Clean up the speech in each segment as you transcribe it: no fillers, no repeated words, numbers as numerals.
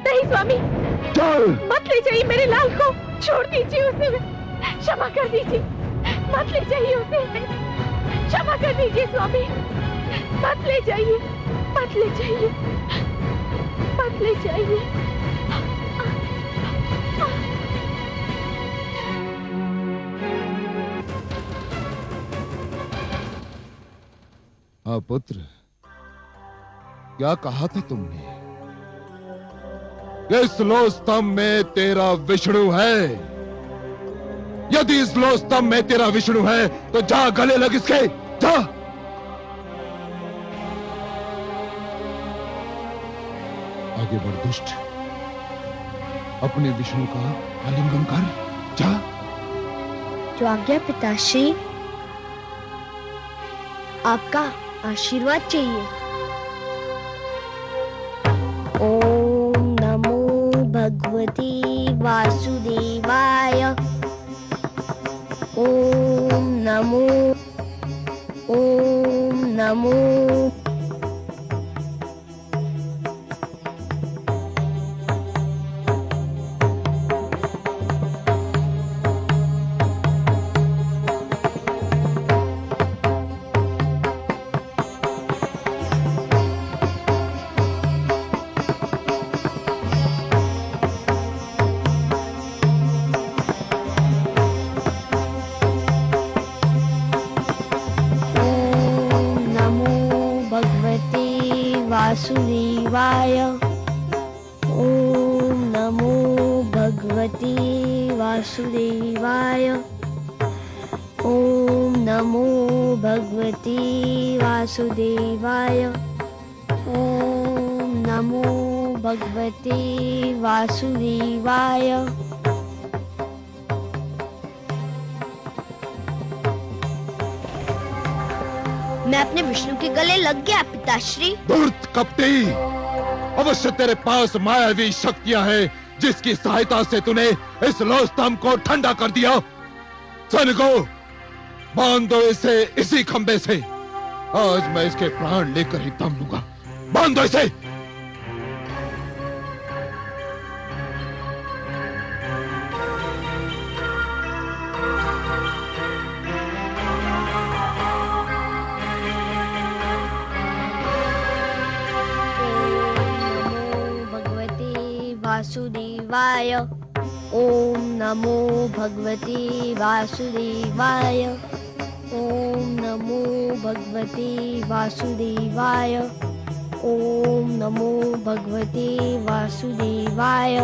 नहीं स्वामी, चल। मत ले जाइए मेरे लाल को, छोड़ दीजिए उसे, क्षमा कर दीजिए, मत ले जाइए उसे, क्षमा कर दीजिए स्वामी, मत ले जाइए, मत ले जाइए, मत ले जाइए। हाँ पुत्र, क्या कहा था तुमने? इस लो स्तंभ में तेरा विष्णु है। यदि इस लो स्तंभ में तेरा विष्णु है तो जा गले लग इसके, जा। आगे बढ़ दुष्ट, अपने विष्णु का आलिंगन कर, जा। जो आज्ञा पिताश्री, आपका आशीर्वाद चाहिए। ओम नमो भगवते वासुदेवाय। ओम नमो, ओम नमो। वासुदेवाय। ओम नमो भगवते वासुदेवाय। ओम नमो भगवते वासुदेवाय। ओम नमो भगवते वासुदेवाय। मैं अपने विष्णु के गले लग गया पिताश्री। धूर्त कपटी, अवश्य तेरे पास मायावी शक्तियां हैं जिसकी सहायता से तूने इस लो स्तंभ को ठंडा कर दिया। सैनिकों, बांध दो इसे इसी खंबे से। आज मैं इसके प्राण लेकर ही दम लूंगा। बांध दो इसे। वासुदेवाय। ओम नमो भगवते वासुदेवाय। ओम नमो भगवते वासुदेवाय। ओम नमो भगवते वासुदेवाय।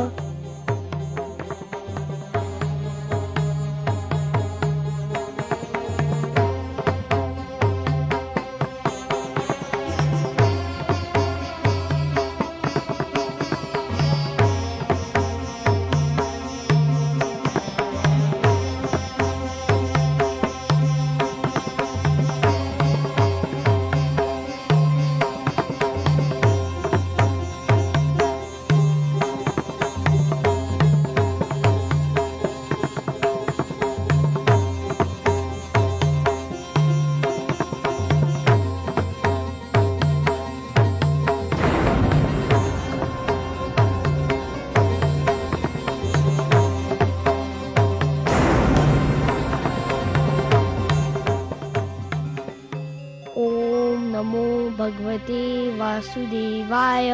भगवते वासुदेवाय।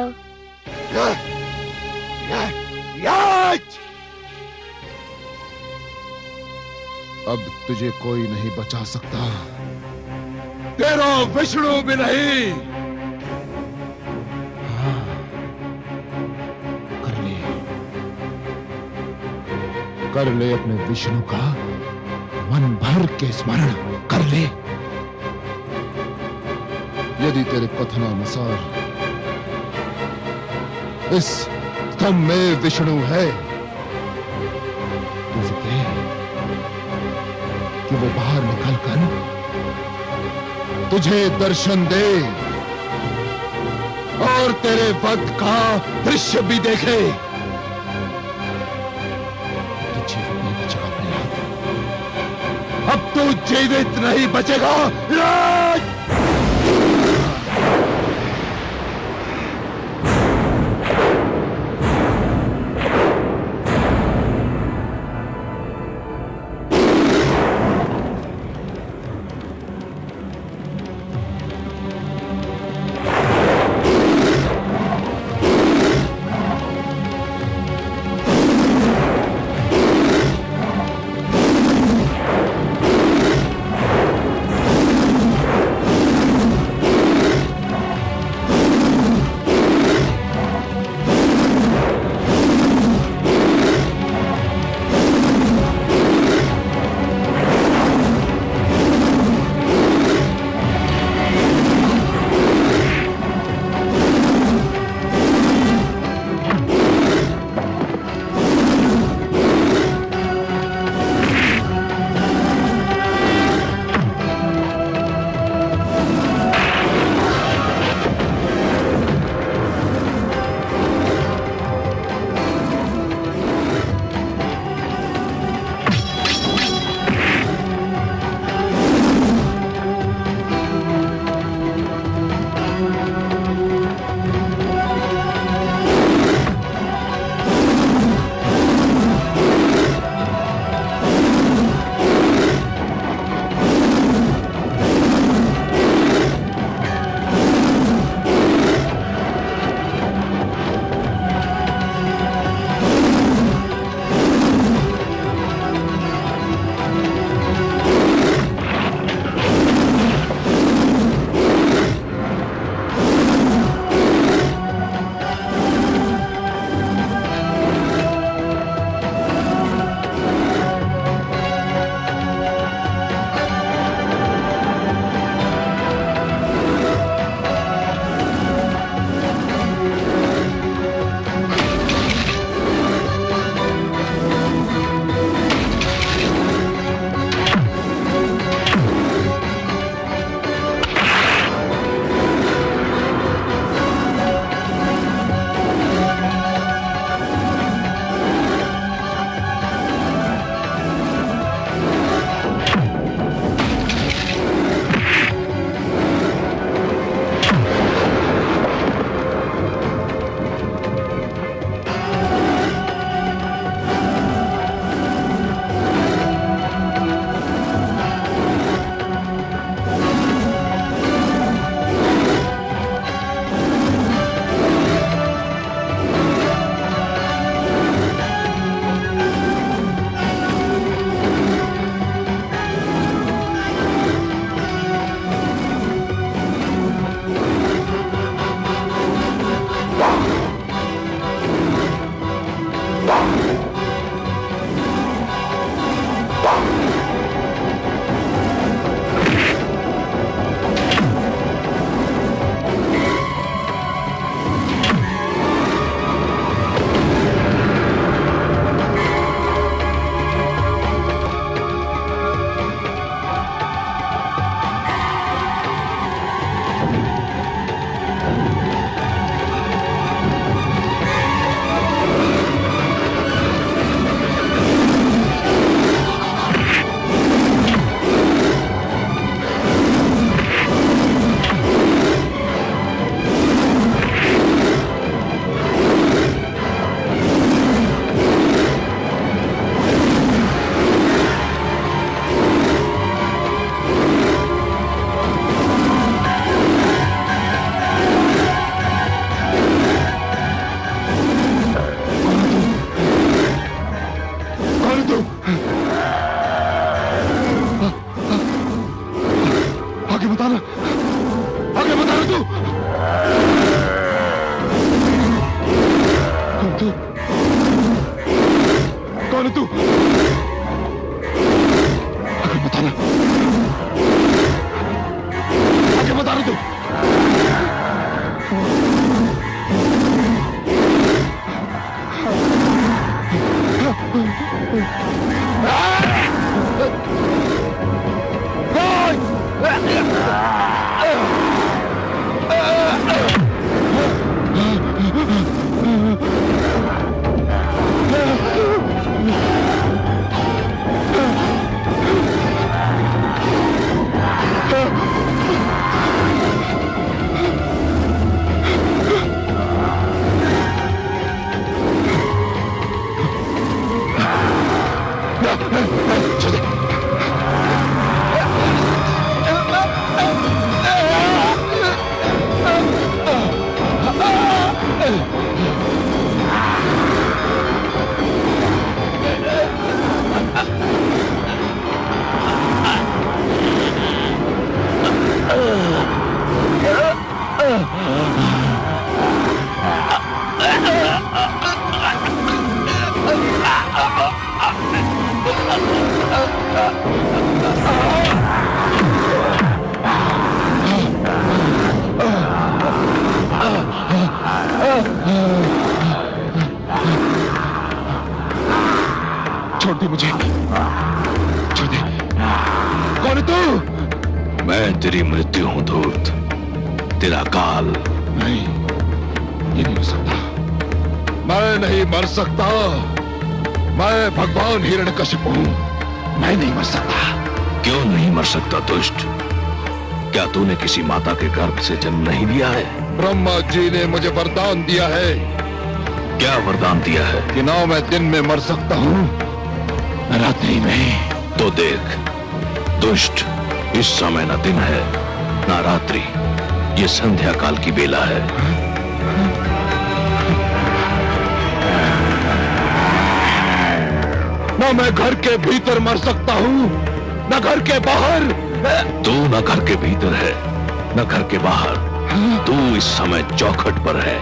अब तुझे कोई नहीं बचा सकता, तेरा विष्णु भी नहीं। हाँ, कर ले अपने विष्णु का मन भर के स्मरण कर ले। यदि तेरे कथनानुसार इस स्तंभ में विष्णु है तो कह कि वो बाहर निकलकर तुझे दर्शन दे और तेरे वध का दृश्य भी देखे। अब तू जीवित नहीं बचेगा। आगे बता रहा तू। कौन तू? कौन है तू? आगे बताना, आगे बता रहा तू। छोड़ दे मुझे, छोड़ दे। कौन है तू? मैं तेरी मृत्यु हूं धूर्त, तेरा काल। नहीं, ये नहीं हो सकता। मैं नहीं मर सकता। मैं भगवान हिरण्यकशिपु हूं। मैं नहीं मर सकता। क्यों नहीं मर सकता दुष्ट? क्या तूने किसी माता के गर्भ से जन्म नहीं लिया है? ब्रह्मा जी ने मुझे वरदान दिया है। क्या वरदान दिया है? कि ना मैं दिन में मर सकता हूं, न रात्रि में। तो देख दुष्ट, इस समय न दिन है ना रात्रि, ये संध्या काल की बेला है। ना मैं घर के भीतर मर सकता हूं, न घर के बाहर। तू न घर के भीतर है न घर के बाहर, तू इस समय चौखट पर है।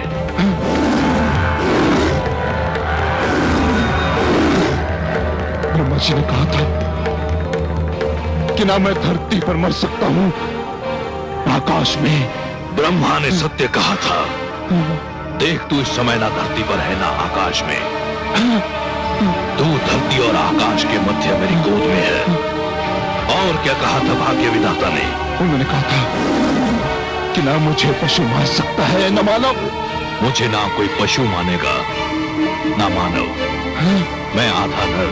ब्रह्मा जी ने कहा था कि ना मैं धरती पर मर सकता हूं, न आकाश में। ब्रह्मा ने सत्य कहा था। देख तू इस समय ना धरती पर है ना आकाश में, तू धरती और आकाश के मध्य मेरी गोद में है। और क्या कहा था भाग्य विधाता ने? उन्होंने कहा था कि ना मुझे पशु मार सकता है न मानव। मुझे ना कोई पशु मानेगा ना मानव। मैं आधा नर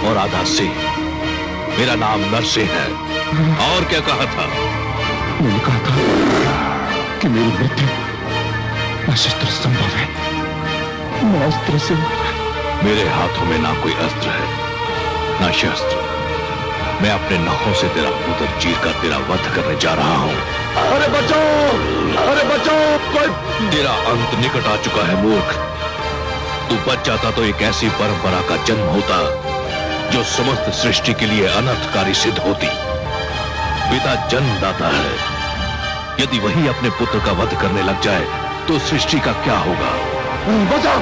और आधा सिंह, मेरा नाम नरसिंह है। और क्या कहा था? उन्होंने कहा था कि मेरी मृत्यु न शस्त्र संभव है, न अस्त्र से। मेरे हाथों में ना कोई अस्त्र है ना शस्त्र। मैं अपने नखों से तेरा उदर चीर कर तेरा वध करने जा रहा हूं। अरे बचाओ, अरे बचाओ, कोई। तेरा अंत निकट आ चुका है मूर्ख। तू बच जाता तो एक ऐसी परंपरा का जन्म होता जो समस्त सृष्टि के लिए अनर्थकारी सिद्ध होती। पिता जन्मदाता है, यदि वही अपने पुत्र का वध करने लग जाए तो सृष्टि का क्या होगा? बचाओ।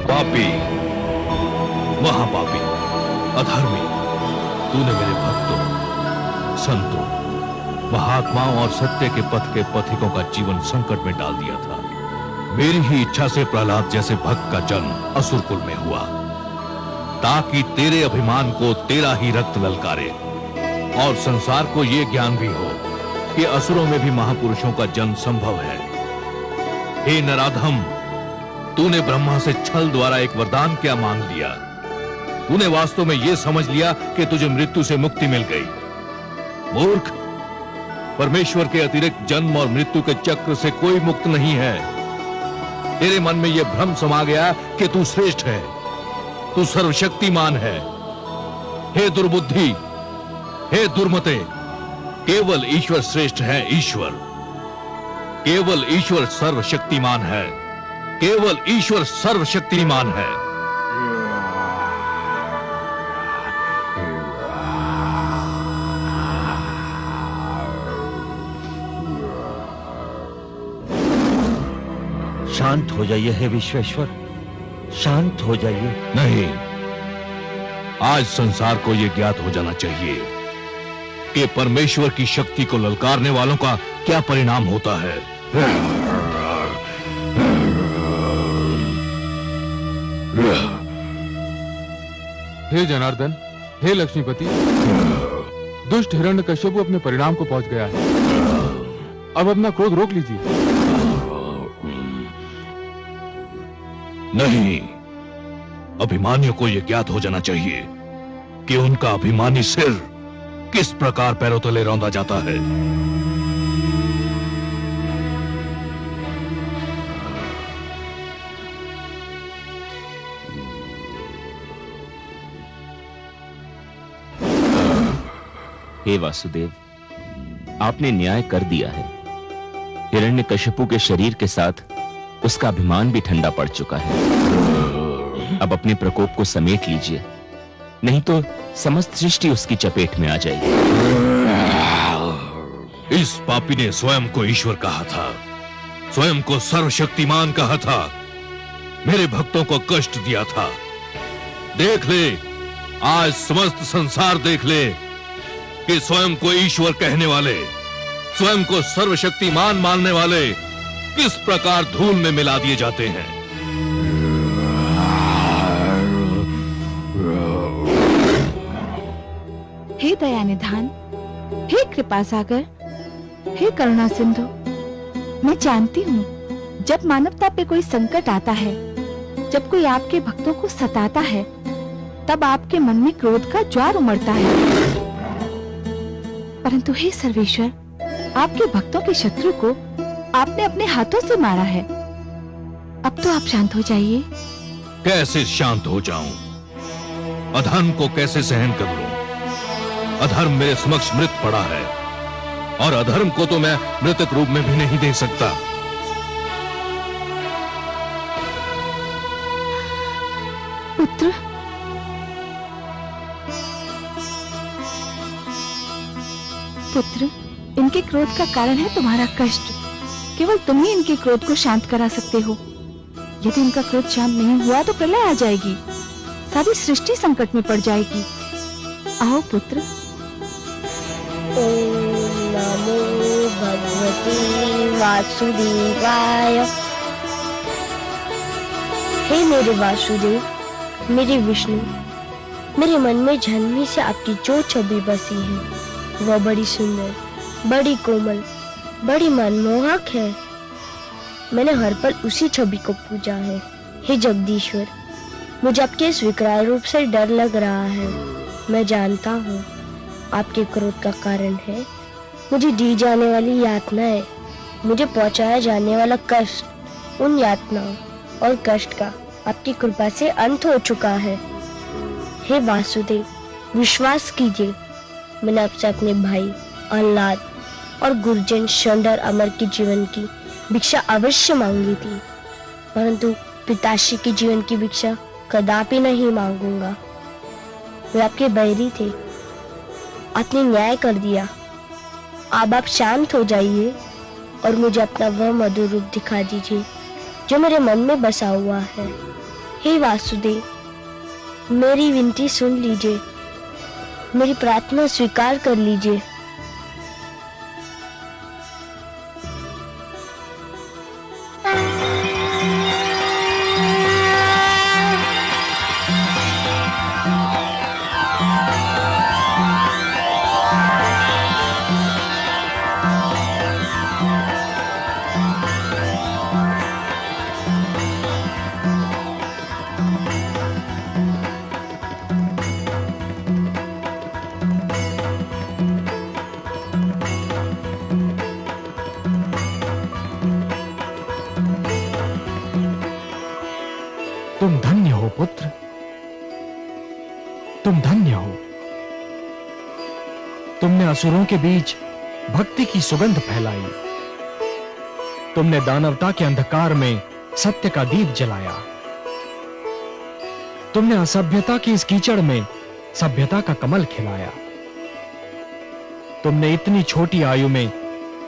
पापी, महापापी, अधर्मी, तूने मेरे भक्तों, संतों महात्माओं और सत्य के पथ के पथिकों का जीवन संकट में डाल दिया था। मेरी ही इच्छा से प्रहलाद जैसे भक्त का जन्म असुरकुल में हुआ, ताकि तेरे अभिमान को तेरा ही रक्त ललकारे और संसार को यह ज्ञान भी हो कि असुरों में भी महापुरुषों का जन्म संभव है। हे नराधम, तूने ब्रह्मा से छल द्वारा एक वरदान क्या मांग लिया? तूने वास्तव में यह समझ लिया कि तुझे मृत्यु से मुक्ति मिल गई। मूर्ख, परमेश्वर के अतिरिक्त जन्म और मृत्यु के चक्र से कोई मुक्त नहीं है। तेरे मन में यह भ्रम समा गया कि तू श्रेष्ठ है, तू सर्वशक्तिमान है। हे दुर्बुद्धि, हे दुर्मते, केवल ईश्वर श्रेष्ठ है। ईश्वर, केवल ईश्वर सर्वशक्तिमान है, केवल ईश्वर सर्वशक्तिमान है। शांत हो जाइए हे विश्वेश्वर, शांत हो जाइए। नहीं, आज संसार को यह ज्ञात हो जाना चाहिए कि परमेश्वर की शक्ति को ललकारने वालों का क्या परिणाम होता है। हे जनार्दन, हे लक्ष्मीपति, दुष्ट हिरण्यकश्यप अपने परिणाम को पहुंच गया है। अब अपना क्रोध रोक लीजिए। नहीं, अभिमानियों को यह ज्ञात हो जाना चाहिए कि उनका अभिमानी सिर किस प्रकार पैरों तले रौंदा जाता है। हे वासुदेव, आपने न्याय कर दिया है। हिरण्यकश्यपु के शरीर के साथ उसका अभिमान भी ठंडा पड़ चुका है। अब अपने प्रकोप को समेट लीजिए, नहीं तो समस्त सृष्टि उसकी चपेट में आ जाएगी। इस पापी ने स्वयं को ईश्वर कहा था, स्वयं को सर्वशक्तिमान कहा था, मेरे भक्तों को कष्ट दिया था। देख ले, आज समस्त संसार देख ले कि स्वयं को ईश्वर कहने वाले, स्वयं को सर्वशक्तिमान मानने वाले किस प्रकार धूल में मिला दिए जाते हैं। हे दया निधान, हे कृपा सागर, हे करुणा सिंधु, मैं जानती हूँ जब मानवता पे कोई संकट आता है, जब कोई आपके भक्तों को सताता है, तब आपके मन में क्रोध का ज्वार उमड़ता है। परंतु हे सर्वेश्वर, आपके भक्तों के शत्रु को आपने अपने हाथों से मारा है। अब तो आप शांत हो जाइए। कैसे शांत हो जाऊं? अधर्म को कैसे सहन कर लूं? अधर्म मेरे समक्ष मृत पड़ा है और अधर्म को तो मैं मृतक रूप में भी नहीं देख सकता। पुत्र, पुत्र, इनके क्रोध का कारण है तुम्हारा कष्ट। केवल तुम ही इनके क्रोध को शांत करा सकते हो। यदि इनका क्रोध शांत नहीं हुआ तो प्रलय आ जाएगी, सारी सृष्टि संकट में पड़ जाएगी। आओ पुत्र। ओम नमो भगवते वासुदेवाय। हे मेरे वासुदेव, मेरे विष्णु, मेरे मन में जन्मी से आपकी जो छवि बसी है वह बड़ी सुंदर, बड़ी कोमल, बड़ी मनमोहक है। मैंने हर पल उसी छवि को पूजा है। हे जगदीश्वर, मुझे आपके इस विकराल रूप से डर लग रहा है। मैं जानता हूँ आपके क्रोध का कारण है मुझे दी जाने वाली यातनाएं, मुझे पहुँचाया जाने वाला कष्ट। उन यातनाओं और कष्ट का आपकी कृपा से अंत हो चुका है। हे वासुदेव, विश्वास कीजिए, मैंने आपसे अपने भाई अल्लाद और गुरुजन शंडर अमर के जीवन की भिक्षा अवश्य मांगी थी, परंतु पिताश्री के जीवन की भिक्षा कदापि नहीं मांगूंगा। वे आपके बैरी थे, आपने न्याय कर दिया। अब आप शांत हो जाइए और मुझे अपना वह मधुर रूप दिखा दीजिए जो मेरे मन में बसा हुआ है। हे वासुदेव, मेरी विनती सुन लीजिए, मेरी प्रार्थना स्वीकार कर लीजिए। तुम धन्य हो पुत्र, तुम धन्य हो। तुमने असुरों के बीच भक्ति की सुगंध फैलाई। तुमने दानवता के अंधकार में सत्य का दीप जलाया। तुमने असभ्यता की इस कीचड़ में सभ्यता का कमल खिलाया। तुमने इतनी छोटी आयु में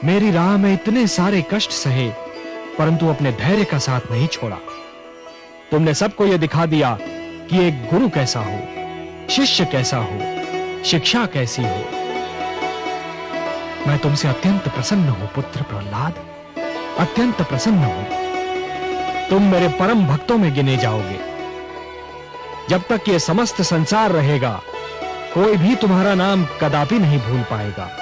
मेरी राह में इतने सारे कष्ट सहे, परंतु अपने धैर्य का साथ नहीं छोड़ा। तुमने सबको यह दिखा दिया कि एक गुरु कैसा हो, शिष्य कैसा हो, शिक्षा कैसी हो। मैं तुमसे अत्यंत प्रसन्न हूं पुत्र प्रहलाद, अत्यंत प्रसन्न हूं। तुम मेरे परम भक्तों में गिने जाओगे। जब तक ये समस्त संसार रहेगा, कोई भी तुम्हारा नाम कदापि नहीं भूल पाएगा।